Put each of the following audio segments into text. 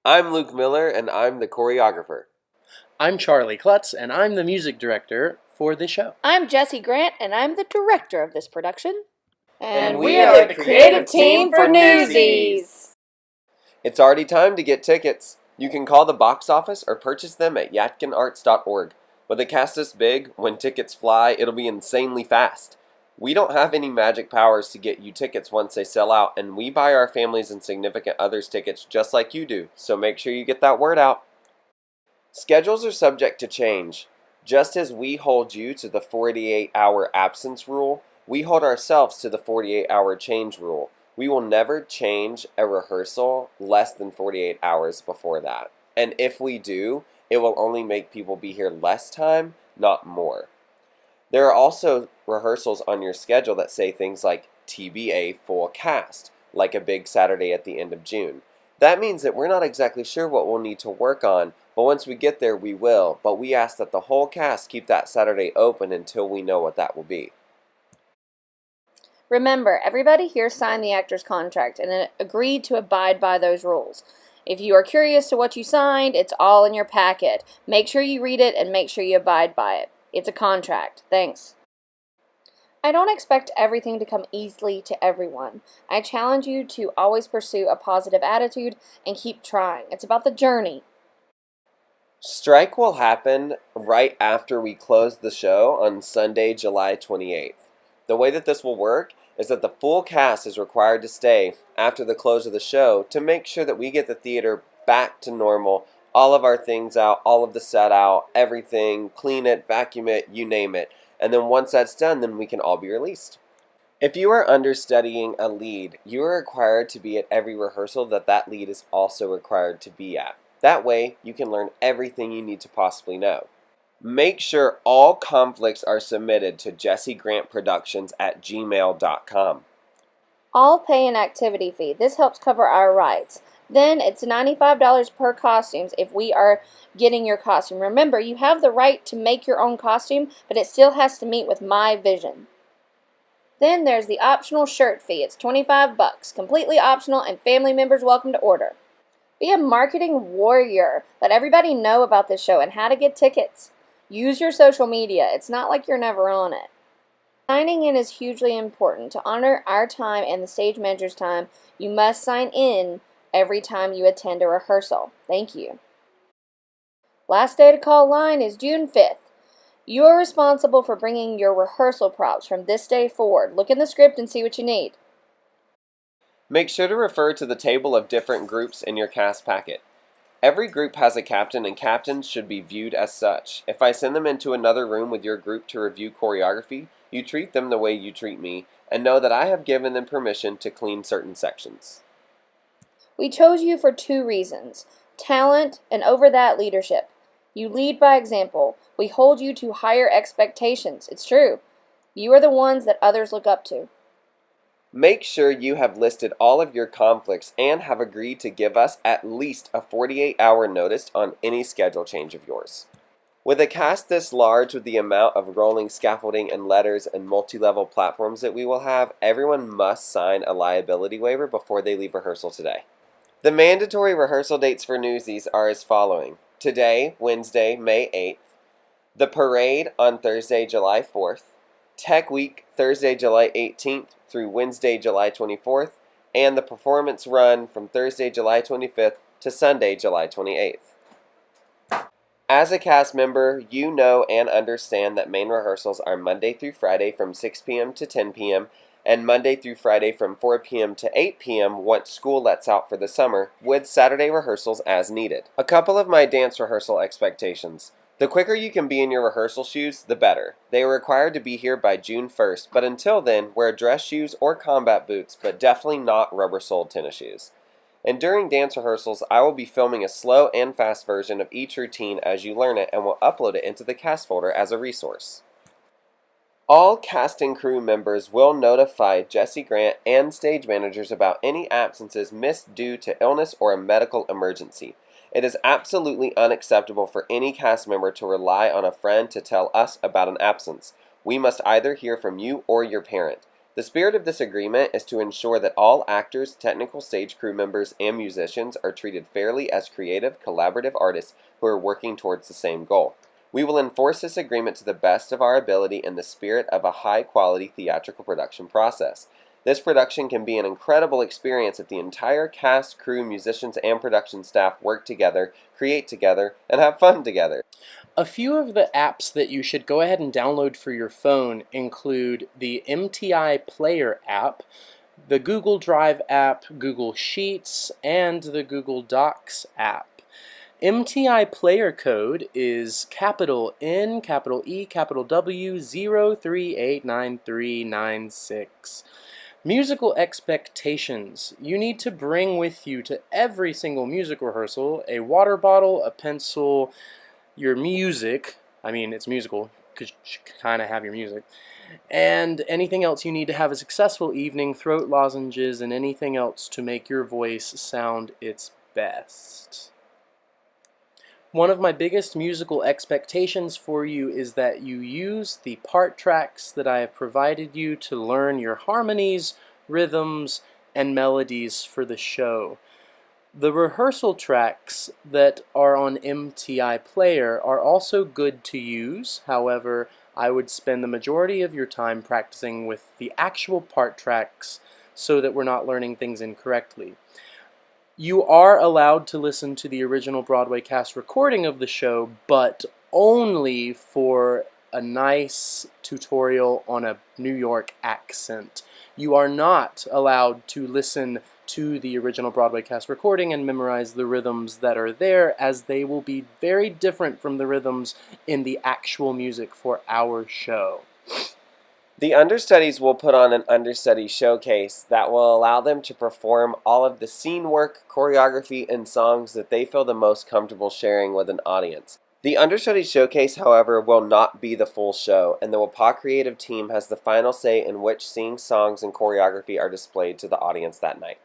I'm Luke Miller, and I'm the choreographer. I'm Charlie Klutz, and I'm the music director for this show. I'm Jessie Grant, and I'm the director of this production. And we are the creative team for Newsies. It's already time to get tickets. You can call the box office or purchase them at yadkinarts.org. With a cast this big, when tickets fly, it'll be insanely fast. We don't have any magic powers to get you tickets once they sell out, and we buy our families and significant others tickets just like you do, so make sure you get that word out. Schedules are subject to change. Just as we hold you to the 48-hour absence rule, we hold ourselves to the 48-hour change rule. We will never change a rehearsal less than 48 hours before that. And if we do, it will only make people be here less time, not more. There are also rehearsals on your schedule that say things like TBA full cast, like a big Saturday at the end of June. That means that we're not exactly sure what we'll need to work on, but once we get there we will, but we ask that the whole cast keep that Saturday open until we know what that will be. Remember, everybody here signed the actor's contract and agreed to abide by those rules. If you are curious to what you signed, it's all in your packet. Make sure you read it and make sure you abide by it. It's a contract. Thanks. I don't expect everything to come easily to everyone. I challenge you to always pursue a positive attitude and keep trying. It's about the journey. Strike will happen right after we close the show on Sunday, July 28th. The way that this will work is that the full cast is required to stay after the close of the show to make sure that we get the theater back to normal, all of our things out, all of the set out, everything, clean it, vacuum it, you name it. And then once that's done, then we can all be released. If you are understudying a lead, you are required to be at every rehearsal that lead is also required to be at. That way, you can learn everything you need to possibly know. Make sure all conflicts are submitted to jessiegrantproductions@gmail.com. All pay an activity fee. This helps cover our rights. Then it's $95 per costumes if we are getting your costume. Remember, you have the right to make your own costume, but it still has to meet with my vision. Then there's the optional shirt fee. It's $25, completely optional, and family members welcome to order. Be a marketing warrior. Let everybody know about this show and how to get tickets. Use your social media. It's not like you're never on it. Signing in is hugely important. To honor our time and the stage manager's time, you must sign in every time you attend a rehearsal. Thank you. Last day to call line is June 5th. You are responsible for bringing your rehearsal props from this day forward. Look in the script and see what you need. Make sure to refer to the table of different groups in your cast packet. Every group has a captain, and captains should be viewed as such. If I send them into another room with your group to review choreography, you treat them the way you treat me, and know that I have given them permission to clean certain sections. We chose you for 2 reasons: talent and over that leadership. You lead by example. We hold you to higher expectations. It's true. You are the ones that others look up to. Make sure you have listed all of your conflicts and have agreed to give us at least a 48-hour notice on any schedule change of yours. With a cast this large, with the amount of rolling scaffolding and letters and multi-level platforms that we will have, everyone must sign a liability waiver before they leave rehearsal today. The mandatory rehearsal dates for Newsies are as following. Today, Wednesday, May 8th. The parade on Thursday, July 4th. Tech Week, Thursday, July 18th through Wednesday, July 24th, and the performance run from Thursday, July 25th to Sunday, July 28th. As a cast member, you know and understand that main rehearsals are Monday through Friday from 6 p.m. to 10 p.m. and Monday through Friday from 4 p.m. to 8 p.m. once school lets out for the summer, with Saturday rehearsals as needed. A couple of my dance rehearsal expectations. The quicker you can be in your rehearsal shoes, the better. They are required to be here by June 1st, but until then, wear dress shoes or combat boots, but definitely not rubber-soled tennis shoes. And during dance rehearsals, I will be filming a slow and fast version of each routine as you learn it and will upload it into the cast folder as a resource. All cast and crew members will notify Jessie Grant and stage managers about any absences missed due to illness or a medical emergency. It is absolutely unacceptable for any cast member to rely on a friend to tell us about an absence. We must either hear from you or your parent. The spirit of this agreement is to ensure that all actors, technical stage crew members, and musicians are treated fairly as creative, collaborative artists who are working towards the same goal. We will enforce this agreement to the best of our ability in the spirit of a high-quality theatrical production process. This production can be an incredible experience if the entire cast, crew, musicians, and production staff work together, create together, and have fun together. A few of the apps that you should go ahead and download for your phone include the MTI Player app, the Google Drive app, Google Sheets, and the Google Docs app. MTI Player code is capital N, capital E, capital W, 0389396. Musical expectations. You need to bring with you to every single music rehearsal a water bottle, a pencil, your music. I mean, it's musical because you kind of have your music. And anything else you need to have a successful evening, throat lozenges, and anything else to make your voice sound its best. One of my biggest musical expectations for you is that you use the part tracks that I have provided you to learn your harmonies, rhythms, and melodies for the show. The rehearsal tracks that are on MTI Player are also good to use. However, I would spend the majority of your time practicing with the actual part tracks so that we're not learning things incorrectly. You are allowed to listen to the original Broadway cast recording of the show, but only for a nice tutorial on a New York accent. You are not allowed to listen to the original Broadway cast recording and memorize the rhythms that are there, as they will be very different from the rhythms in the actual music for our show. The understudies will put on an understudy showcase that will allow them to perform all of the scene work, choreography, and songs that they feel the most comfortable sharing with an audience. The understudy showcase, however, will not be the full show, and the WAPA creative team has the final say in which scenes, songs, and choreography are displayed to the audience that night.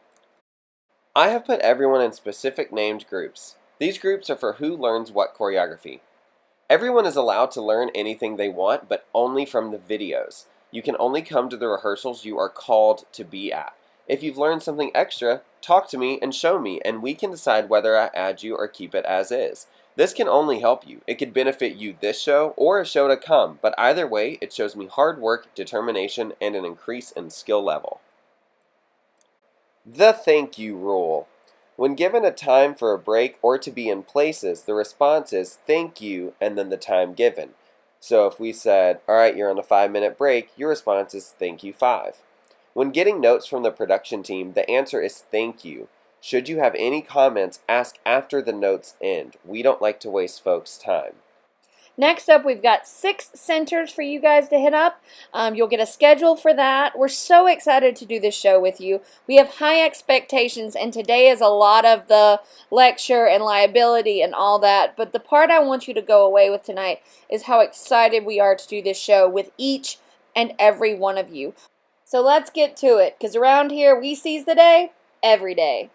I have put everyone in specific named groups. These groups are for who learns what choreography. Everyone is allowed to learn anything they want, but only from the videos. You can only come to the rehearsals you are called to be at. If you've learned something extra, talk to me and show me, and we can decide whether I add you or keep it as is. This can only help you. It could benefit you this show or a show to come, but either way, it shows me hard work, determination, and an increase in skill level. The thank you rule. When given a time for a break or to be in places, the response is thank you and then the time given. So if we said, alright, you're on a 5-minute break, your response is thank you 5. When getting notes from the production team, the answer is thank you. Should you have any comments, ask after the notes end. We don't like to waste folks' time. Next up, we've got 6 centers for you guys to hit up. You'll get a schedule for that. We're so excited to do this show with you. We have high expectations, and today is a lot of the lecture and liability and all that. But the part I want you to go away with tonight is how excited we are to do this show with each and every one of you. So let's get to it, because around here we seize the day every day.